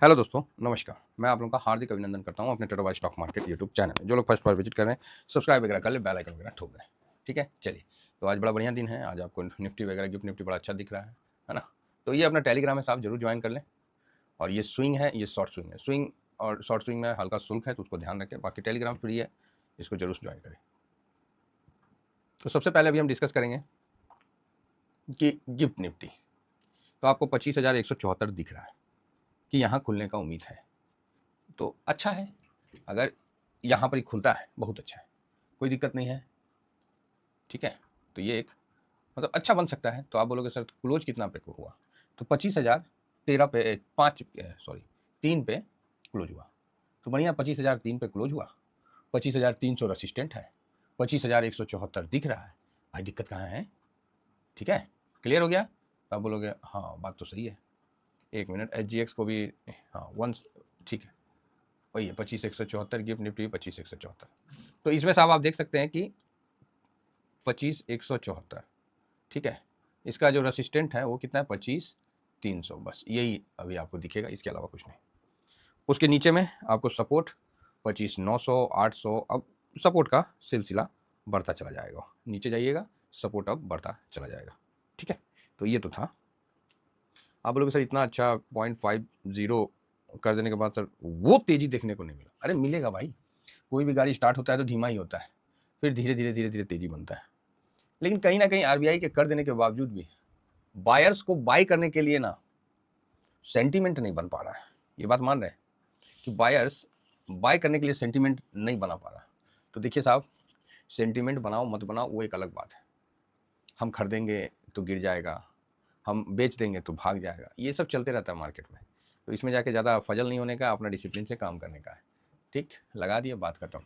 Hello दोस्तों, नमस्कार। मैं आप लोगों का हार्दिक अभिनंदन करता हूं अपने टोटोबाई स्टॉक मार्केट यूट्यूब चैनल में। जो लोग फर्स्ट बार विजिट कर रहे हैं, सब्सक्राइब वगैरह कर ले, बेल आइकन वगैरह ठोक दें। ठीक है, चलिए। तो आज बड़ा बढ़िया दिन है। आज आपको निफ्टी वगैरह गिफ्ट निफ्टी बड़ा अच्छा दिख रहा है ना। तो ये अपना टेलीग्राम है साहब, जरूर ज्वाइन कर लें। और ये स्विंग है, ये शॉर्ट स्विंग है। स्विंग और शॉर्ट स्विंग में हल्का शुल्क है, तो उसको ध्यान रखें। बाकी टेलीग्राम फ्री है, इसको जरूर ज्वाइन करें। तो सबसे पहले अभी हम डिस्कस करेंगे कि गिफ्ट निफ्टी। तो आपको 25,174 दिख रहा है कि यहाँ खुलने का उम्मीद है, तो अच्छा है। अगर यहाँ पर ही खुलता है, बहुत अच्छा है, कोई दिक्कत नहीं है। ठीक है, तो ये एक मतलब अच्छा बन सकता है। तो आप बोलोगे सर क्लोज कितना पे को हुआ, तो 25,013 पे 3 पे क्लोज हुआ। तो बढ़िया, 25,003 पे क्लोज हुआ। 25,300 रसिस्टेंट है, 25,174 दिख रहा है। भाई दिक्कत कहाँ है? ठीक है, क्लियर हो गया? तो आप बोलोगे हाँ बात तो सही है। एक मिनट, SGX को भी हाँ वंस, ठीक है, वही है 25,174, गिफ्ट निफ्टी 25,174। तो इसमें साहब आप देख सकते हैं कि 25,174, ठीक है। इसका जो रेसिस्टेंट है वो कितना है? 25,300। बस यही अभी आपको दिखेगा, इसके अलावा कुछ नहीं। उसके नीचे में आपको सपोर्ट 25,900, 800। अब सपोर्ट का सिलसिला बढ़ता चला जाएगा, नीचे जाइएगा, सपोर्ट अब बढ़ता चला जाएगा। ठीक है, तो ये तो था। आप बोलोगे सर इतना अच्छा 0.50 कर देने के बाद सर वो तेजी देखने को नहीं मिला। अरे मिलेगा भाई, कोई भी गाड़ी स्टार्ट होता है तो धीमा ही होता है, फिर धीरे धीरे धीरे धीरे तेजी बनता है। लेकिन कहीं ना कहीं आरबीआई के कर देने के बावजूद भी बायर्स को बाय करने के लिए ना सेंटीमेंट नहीं बन पा रहा है। ये बात मान रहे हैं कि बायर्स बाय करने के लिए सेंटीमेंट नहीं बना पा रहा। तो देखिए साहब, सेंटीमेंट बनाओ मत बनाओ वो एक अलग बात है। हम खरीदेंगे तो गिर जाएगा, हम बेच देंगे तो भाग जाएगा, ये सब चलते रहता है मार्केट में। तो इसमें जाके ज़्यादा फजल नहीं होने का, अपना डिसिप्लिन से काम करने का है। ठीक, लगा दिए, बात खत्म।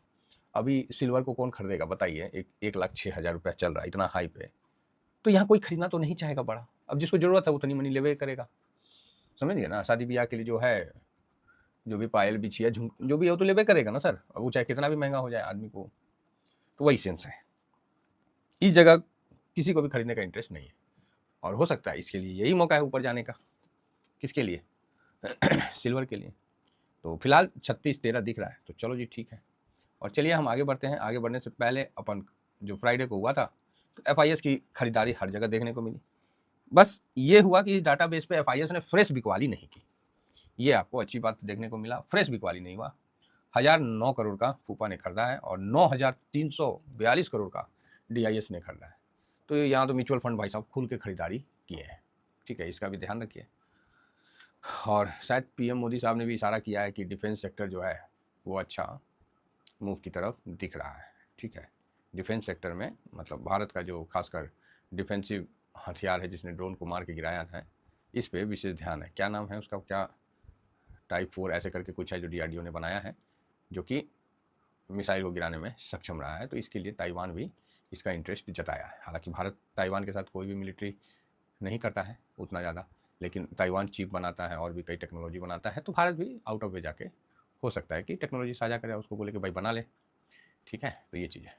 अभी सिल्वर को कौन खरीदेगा बताइए? 1,06,000 रुपया चल रहा है, इतना हाई पे। तो यहाँ कोई खरीदना तो नहीं चाहेगा बड़ा। अब जिसको जरूरत है वो तनी मनी लेवे करेगा, समझ गए ना। शादी ब्याह के लिए जो है, जो भी पायल बिछिया जो भी है वो तो लेवे करेगा ना सर, अब वो चाहे कितना भी महंगा हो जाए आदमी को। तो वही सेंस है। इस जगह किसी को भी खरीदने का इंटरेस्ट नहीं है, और हो सकता है इसके लिए यही मौका है ऊपर जाने का। किसके लिए? सिल्वर के लिए। तो फिलहाल 36,13 दिख रहा है, तो चलो जी ठीक है। और चलिए हम आगे बढ़ते हैं। आगे बढ़ने से पहले अपन जो फ्राइडे को हुआ था, तो FIS की खरीदारी हर जगह देखने को मिली। बस ये हुआ कि इस डाटाबेस पे FIS ने फ्रेश बिकवाली नहीं की। ये आपको अच्छी बात देखने को मिला, फ्रेश बिकवाली नहीं हुआ। 1,009 करोड़ का फूफा ने खरीदा है और 9,342 करोड़ का DIS ने खरीदा है। तो यहाँ तो म्यूचुअल फंड भाई साहब खुल के खरीदारी किए हैं। ठीक है, इसका भी ध्यान रखिए। और शायद PM मोदी साहब ने भी इशारा किया है कि डिफेंस सेक्टर जो है वो अच्छा मूव की तरफ दिख रहा है। ठीक है, डिफेंस सेक्टर में मतलब भारत का जो खासकर डिफेंसिव हथियार है जिसने ड्रोन को मार के गिराया है, इस पे विशेष ध्यान है। क्या नाम है उसका, क्या टाइप 4 ऐसे करके कुछ है जो DRDO ने बनाया है, जो कि मिसाइल को गिराने में सक्षम रहा है। तो इसके लिए ताइवान भी इसका इंटरेस्ट जताया है। हालांकि भारत ताइवान के साथ कोई भी मिलिट्री नहीं करता है उतना ज़्यादा, लेकिन ताइवान चिप बनाता है और भी कई टेक्नोलॉजी बनाता है। तो भारत भी आउट ऑफ वे जाके हो सकता है कि टेक्नोलॉजी साझा करे, उसको बोले कि भाई बना ले। ठीक है, तो ये चीज़ है।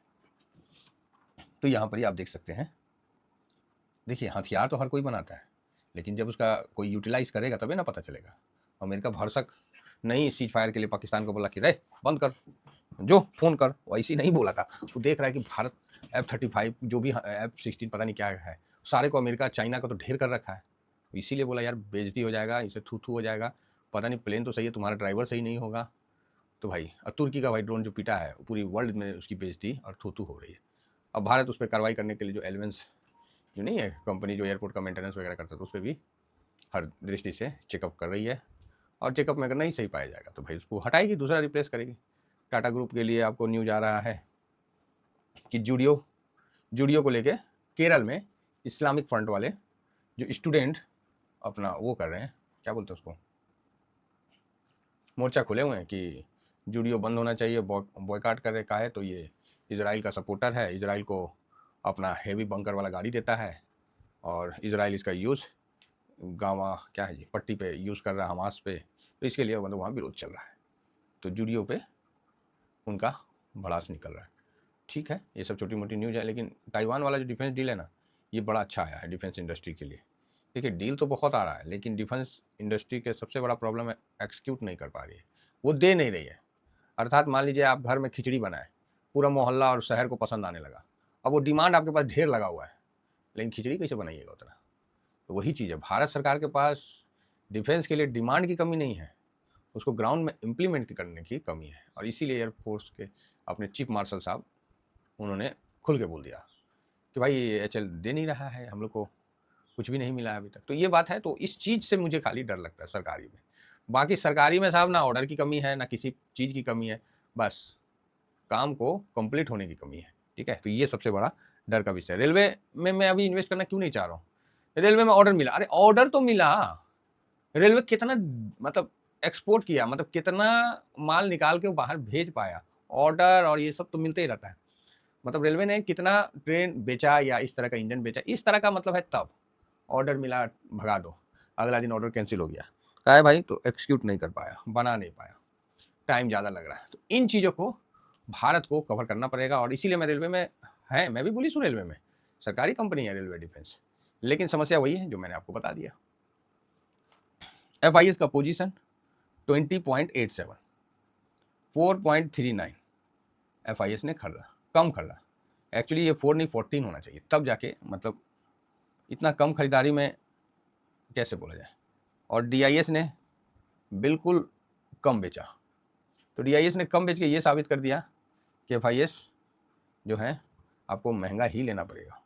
तो यहाँ पर ही आप देख सकते हैं, देखिए हथियार तो हर कोई बनाता है, लेकिन जब उसका कोई यूटिलाइज करेगा तभी ना पता चलेगा। अमेरिका भरसक नहीं सीज फायर के लिए पाकिस्तान को बोला कि रे बंद कर, जो फ़ोन कर, वैसे नहीं बोला था। वो देख रहा है कि भारत F-35 जो भी F-16 पता नहीं क्या है, सारे को अमेरिका चाइना का तो ढेर कर रखा है। इसीलिए बोला यार बेइज्जती हो जाएगा, इसे थू थू हो जाएगा। पता नहीं प्लेन तो सही है, तुम्हारा ड्राइवर सही नहीं होगा। तो भाई तुर्की का भाई ड्रोन जो पीटा है, पूरी वर्ल्ड में उसकी बेइज्जती और थू थू हो रही है। अब भारत उस पर कार्रवाई करने के लिए जो एलिमेंट्स जो नहीं है कंपनी जो एयरपोर्ट का मेंटेनेंस वगैरह करता है, तो उस पर भी हर दृष्टि से चेकअप कर रही है। और चेकअप में अगर नहीं सही पाया जाएगा तो भाई उसको हटाएगी, दूसरा रिप्लेस करेगी। टाटा ग्रुप के लिए आपको न्यूज आ रहा है कि जूडियो को लेके केरल में इस्लामिक फ्रंट वाले जो स्टूडेंट अपना वो कर रहे हैं, क्या बोलते हैं उसको, मोर्चा खोले हुए हैं कि जूडियो बंद होना चाहिए, बॉयकाट कर रखा है। तो ये इजराइल का सपोर्टर है, इजराइल को अपना हेवी बंकर वाला गाड़ी देता है, और इजराइल इसका यूज़ गावा क्या है जी पट्टी पे यूज़ कर रहा है हमास पे। तो इसके लिए मतलब वहाँ विरोध चल रहा है, तो जूडियो पे उनका भड़ास निकल रहा है। ठीक है, ये सब छोटी मोटी न्यूज़ है, लेकिन ताइवान वाला जो डिफेंस डील है ना, ये बड़ा अच्छा आया है डिफेंस इंडस्ट्री के लिए। देखिए डील तो बहुत आ रहा है, लेकिन डिफेंस इंडस्ट्री के सबसे बड़ा प्रॉब्लम है एक्सिक्यूट नहीं कर पा रही है, वो दे नहीं रही है। अर्थात मान लीजिए आप घर में खिचड़ी बनाए, पूरा मोहल्ला और शहर को पसंद आने लगा, अब वो डिमांड आपके पास ढेर लगा हुआ है, लेकिन खिचड़ी कैसे बनाइएगा उतना। तो वही चीज़ है, भारत सरकार के पास डिफेंस के लिए डिमांड की कमी नहीं है, उसको ग्राउंड में इम्प्लीमेंट करने की कमी है। और इसीलिए एयरफोर्स के अपने चीफ मार्शल साहब, उन्होंने खुल के बोल दिया कि भाई एचएल दे नहीं रहा है, हम लोग को कुछ भी नहीं मिला है अभी तक। तो ये बात है, तो इस चीज़ से मुझे खाली डर लगता है सरकारी में। बाकी सरकारी में साहब ना ऑर्डर की कमी है, ना किसी चीज़ की कमी है, बस काम को कंप्लीट होने की कमी है। ठीक है, तो ये सबसे बड़ा डर का विषय है। रेलवे में मैं अभी इन्वेस्ट करना क्यों नहीं चाह रहा हूँ? रेलवे में ऑर्डर मिला, अरे ऑर्डर तो मिला, रेलवे कितना मतलब एक्सपोर्ट किया, मतलब कितना माल निकाल के बाहर भेज पाया, ऑर्डर और ये सब तो मिलते ही रहता है। मतलब रेलवे ने कितना ट्रेन बेचा या इस तरह का इंजन बेचा, इस तरह का मतलब है। तब ऑर्डर मिला, भगा दो, अगला दिन ऑर्डर कैंसिल हो गया, कहा है भाई, तो एक्सिक्यूट नहीं कर पाया, बना नहीं पाया, टाइम ज़्यादा लग रहा है। तो इन चीज़ों को भारत को कवर करना पड़ेगा, और इसीलिए मैं रेलवे में है, मैं भी पुलिस हूँ रेलवे में, सरकारी कंपनी है रेलवे डिफेंस, लेकिन समस्या वही है जो मैंने आपको बता दिया। FIS का पोजीशन 20.87, 4.39 FIS ने खरीदा, कम खरीदा। एक्चुअली ये 4 नहीं 14 होना चाहिए, तब जाके मतलब इतना कम खरीदारी में कैसे बोला जाए। और DIS ने बिल्कुल कम बेचा, तो DIS ने कम बेच के ये साबित कर दिया कि FIS जो है आपको महंगा ही लेना पड़ेगा।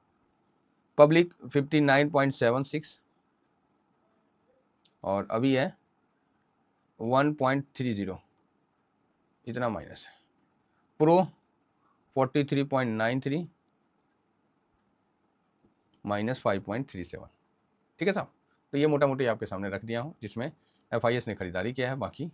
पब्लिक 59.76 और अभी है 1.30, इतना माइनस है। Pro 43.93 minus 5.37। ठीक है साहब, तो ये मोटा मोटी आपके सामने रख दिया हूँ, जिसमें FIS ने खरीदारी किया है, बाकी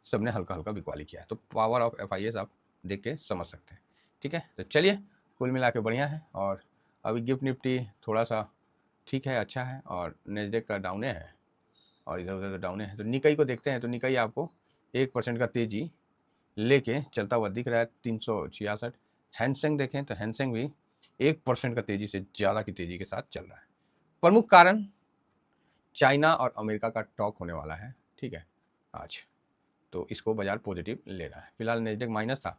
सब ने हल्का हल्का बिकवाली किया है। तो पावर ऑफ FIS आप देख के समझ सकते हैं। ठीक है, तो चलिए, कुल मिला के बढ़िया है। और अभी गिफ्ट निफ्टी थोड़ा सा ठीक है, अच्छा है, और नेस्डेक का डाउने है, और इधर उधर डाउने है। तो निकाई को देखते हैं, तो निकाई आपको 1% का तेजी लेके चलता हुआ दिख रहा है, 366। हैंसेंग देखें तो हैंसेंग भी 1% का तेजी से ज़्यादा की तेजी के साथ चल रहा है। प्रमुख कारण चाइना और अमेरिका का टॉक होने वाला है, ठीक है, आज, तो इसको बाजार पॉजिटिव ले रहा है। फिलहाल नेस्डेक माइनस था,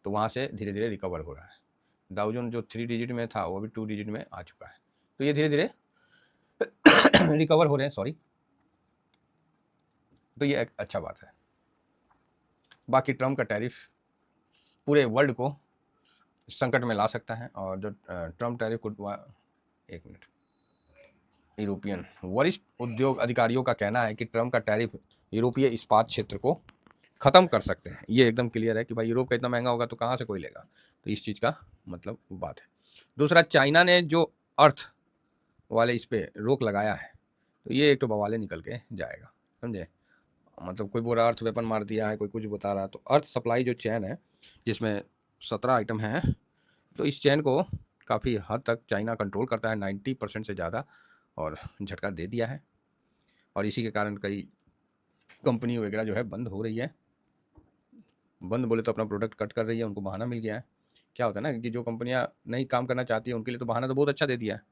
तो वहाँ से धीरे धीरे रिकवर हो रहा है। डाउ जोन जो 3 डिजिट में था वो भी 2 डिजिट में आ चुका है, तो ये धीरे धीरे रिकवर हो रहे हैं, सॉरी। तो ये एक अच्छा बात है। बाकी ट्रम्प का टैरिफ पूरे वर्ल्ड को संकट में ला सकता है, और जो ट्रम्प टैरिफ को, एक मिनट, यूरोपियन वरिष्ठ उद्योग अधिकारियों का कहना है कि ट्रम्प का टैरिफ यूरोपीय इस्पात क्षेत्र को ख़त्म कर सकते हैं। ये एकदम क्लियर है कि भाई यूरोप का इतना महंगा होगा तो कहाँ से कोई लेगा, तो इस चीज़ का मतलब बात है। दूसरा, चाइना ने जो अर्थ वाले इस पर रोक लगाया है, तो ये एक तो बवाले निकल के जाएगा, समझे। मतलब कोई बोल रहा अर्थ वेपन मार दिया है, कोई कुछ बता रहा, तो अर्थ सप्लाई जो चैन है, जिसमें 17 आइटम हैं, तो इस चैन को काफ़ी हद तक चाइना कंट्रोल करता है, 90% से ज़्यादा, और झटका दे दिया है। और इसी के कारण कई कंपनी वगैरह जो है बंद हो रही है, बंद बोले तो अपना प्रोडक्ट कट कर रही है, उनको बहाना मिल गया है। क्या होता है ना कि जो कंपनियां नहीं काम करना चाहती है, उनके लिए तो बहाना तो बहुत अच्छा दे दिया है,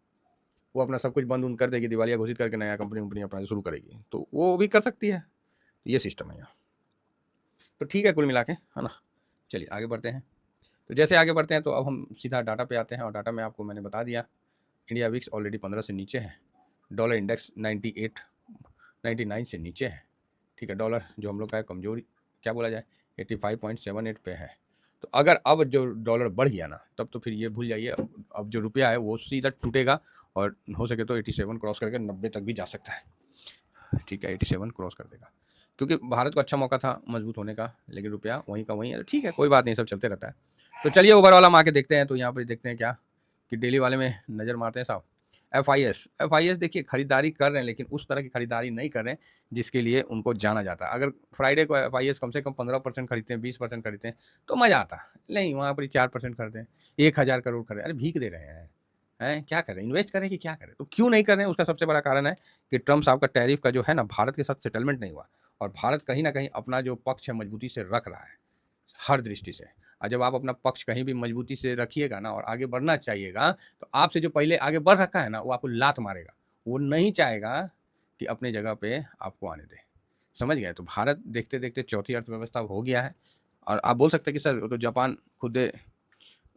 वो अपना सब कुछ बंद उन कर देगी, दिवालिया घोषित करके नया कंपनी अपना शुरू करेगी, तो वो भी कर सकती है। ये सिस्टम है यहाँ। तो ठीक है, कुल मिला के, है ना। चलिए आगे बढ़ते हैं। तो जैसे आगे बढ़ते हैं, तो अब हम सीधा डाटा पे आते हैं, और डाटा में आपको मैंने बता दिया, इंडिया विक्स ऑलरेडी 15 से नीचे है, डॉलर इंडेक्स 99 से नीचे है, ठीक है। डॉलर जो हम लोग का है कमजोरी, क्या बोला जाए, 85.78 पे है। तो अगर अब जो डॉलर बढ़ गया ना, तब तो फिर ये भूल जाइए, अब जो रुपया है वो सीधा टूटेगा, और हो सके तो 87 क्रॉस करके 90 तक भी जा सकता है, ठीक है, 87 क्रॉस कर देगा, क्योंकि भारत को अच्छा मौका था मजबूत होने का, लेकिन रुपया वहीं का वहीं है। तो ठीक है, कोई बात नहीं, सब चलते रहता है। तो चलिए ओवरऑल हम आके देखते हैं, तो यहाँ पर देखते हैं क्या कि डेली वाले में नज़र मारते हैं साहब। FIS देखिए खरीदारी कर रहे हैं, लेकिन उस तरह की खरीदारी नहीं कर रहे हैं जिसके लिए उनको जाना जाता है। अगर फ्राइडे को FIS कम से कम 15% खरीदते हैं, 20% खरीदते हैं, तो मज़ा आता है। नहीं, वहाँ पर 4% खरीदते हैं, 1000 करोड़ खरीदे, अरे भीख दे रहे हैं, क्या करें, इन्वेस्ट करें कि क्या करें। तो क्यों नहीं कर रहे हैं, उसका सबसे बड़ा कारण है कि ट्रम्प साहब का टैरिफ का जो है ना, भारत के साथ सेटलमेंट नहीं हुआ, और भारत कहीं ना कहीं अपना जो पक्ष है मजबूती से रख रहा है हर दृष्टि से। और जब आप अपना पक्ष कहीं भी मजबूती से रखिएगा ना, और आगे बढ़ना चाहिएगा, तो आपसे जो पहले आगे बढ़ रखा है ना, वो आपको लात मारेगा, वो नहीं चाहेगा कि अपने जगह पे आपको आने दे। समझ गए? तो भारत देखते देखते चौथी अर्थव्यवस्था हो गया है। और आप बोल सकते हैं कि सर वो तो जापान खुद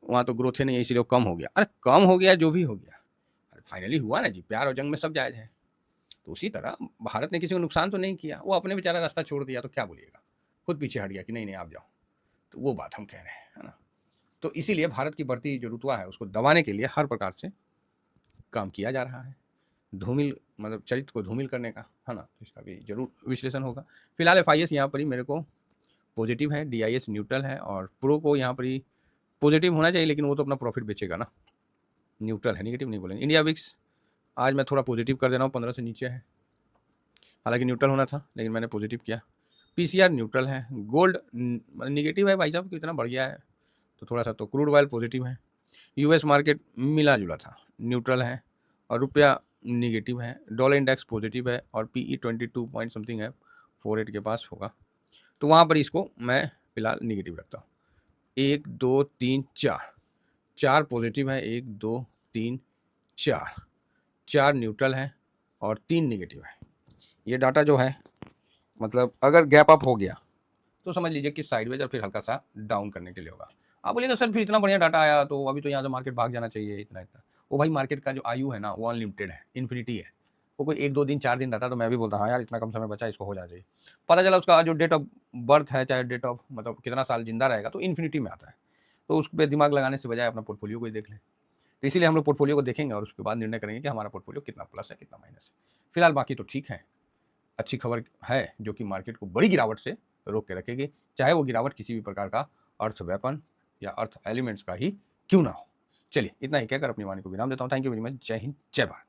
वहाँ तो ग्रोथ ही नहीं है इसीलिए वो कम हो गया। अरे कम हो गया जो भी हो गया, फाइनली हुआ ना जी, प्यार और जंग में सब जायज़ है। तो उसी तरह भारत ने किसी को नुकसान तो नहीं किया, वो अपने बेचारा रास्ता छोड़ दिया, तो क्या बोलिएगा, खुद पीछे हट गया कि नहीं नहीं आप जाओ। तो वो बात हम कह रहे हैं, है ना। तो इसीलिए भारत की बढ़ती जो रुतबा है उसको दबाने के लिए हर प्रकार से काम किया जा रहा है। धूमिल मतलब चरित्र को धूमिल करने का, है ना, तो इसका भी जरूर विश्लेषण होगा। फिलहाल FIS यहाँ पर ही मेरे को पॉजिटिव है, DIS न्यूट्रल है, और प्रो को यहाँ पर ही पॉजिटिव होना चाहिए, लेकिन वो तो अपना प्रॉफिट बेचेगा ना, न्यूट्रल है, नेगेटिव नहीं बोलेंगे। इंडिया विक्स आज मैं थोड़ा पॉजिटिव कर दे रहा हूँ, 15 से नीचे है, हालांकि न्यूट्रल होना था लेकिन मैंने पॉजिटिव किया। PCR न्यूट्रल है, गोल्ड निगेटिव है भाई साहब, कितना बढ़ गया है, तो थोड़ा सा तो क्रूड ऑयल पॉजिटिव है। US मार्केट मिला जुला था, न्यूट्रल है, और रुपया निगेटिव है, डॉलर इंडेक्स पॉजिटिव है, और PE 22 पॉइंट समथिंग है, 48 के पास होगा, तो वहाँ पर इसको मैं फिलहाल निगेटिव रखता हूँ। 1 2 3 4 पॉजिटिव है, 1 2 3 4 न्यूट्रल है और 3 निगेटिव है। ये डाटा जो है मतलब अगर गैप अप हो गया तो समझ लीजिए कि साइडवेज और फिर हल्का सा डाउन करने के लिए होगा। आप बोलिएगा सर फिर इतना बढ़िया डाटा आया तो अभी तो यहाँ से मार्केट भाग जाना चाहिए इतना इतना। वो भाई मार्केट का जो आयु है ना वो अनलिमिटेड है, इन्फिनिटी है। वो कोई 1 2 दिन 4 दिन रहता तो मैं भी बोलता हाँ यार इतना कम समय बचा, इसको हो जाना चाहिए। पता चला उसका जो डेट ऑफ बर्थ है, चाहे डेट ऑफ मतलब कितना साल जिंदा रहेगा, तो इन्फिनिटी में आता है। तो उस पर दिमाग लगाने से बजाय अपना पोर्टफोलियो को ही देख लें। तो इसीलिए हम लोग पोर्टफोलियो को देखेंगे और उसके बाद निर्णय करेंगे कि हमारा पोर्टफोलियो कितना प्लस है कितना माइनस है। फिलहाल बाकी तो ठीक है, अच्छी खबर है जो कि मार्केट को बड़ी गिरावट से रोक के रखेगी, चाहे वो गिरावट किसी भी प्रकार का अर्थ वेपन या अर्थ एलिमेंट्स का ही क्यों ना हो। चलिए इतना ही कहकर अपनी वाणी को विराम देता हूँ। Thank you very much. जय हिंद, जय भारत।